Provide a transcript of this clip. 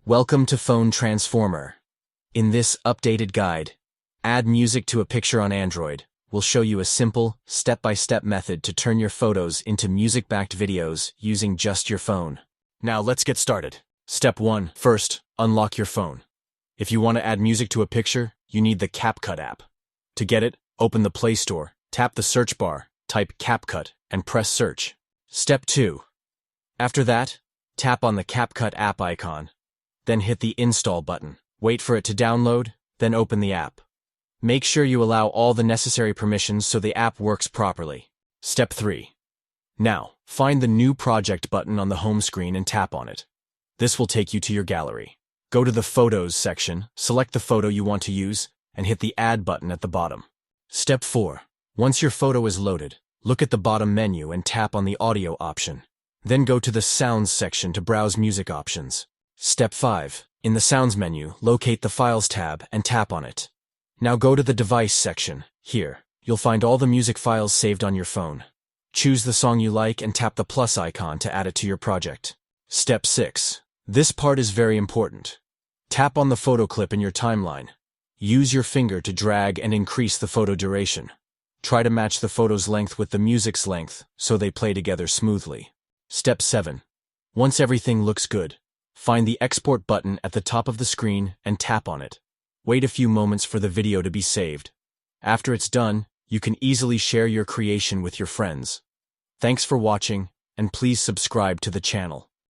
Welcome to Phone Transformer. In this updated guide, Add Music to a Picture on Android will show you a simple, step-by-step method to turn your photos into music-backed videos using just your phone. Now let's get started. Step 1. First, unlock your phone. If you want to add music to a picture, you need the CapCut app. To get it, open the Play Store, tap the search bar, type CapCut, and press search. Step 2. After that, tap on the CapCut app icon. Then hit the Install button. Wait for it to download, then open the app. Make sure you allow all the necessary permissions so the app works properly. Step 3. Now, find the New Project button on the home screen and tap on it. This will take you to your gallery. Go to the Photos section, select the photo you want to use, and hit the Add button at the bottom. Step 4. Once your photo is loaded, look at the bottom menu and tap on the Audio option. Then go to the Sounds section to browse music options. Step 5. In the Sounds menu, locate the Files tab and tap on it. Now go to the Device section. Here, you'll find all the music files saved on your phone. Choose the song you like and tap the plus icon to add it to your project. Step 6. This part is very important. Tap on the photo clip in your timeline. Use your finger to drag and increase the photo duration. Try to match the photo's length with the music's length so they play together smoothly. Step 7. Once everything looks good, find the Export button at the top of the screen and tap on it. Wait a few moments for the video to be saved. After it's done, you can easily share your creation with your friends. Thanks for watching, and please subscribe to the channel.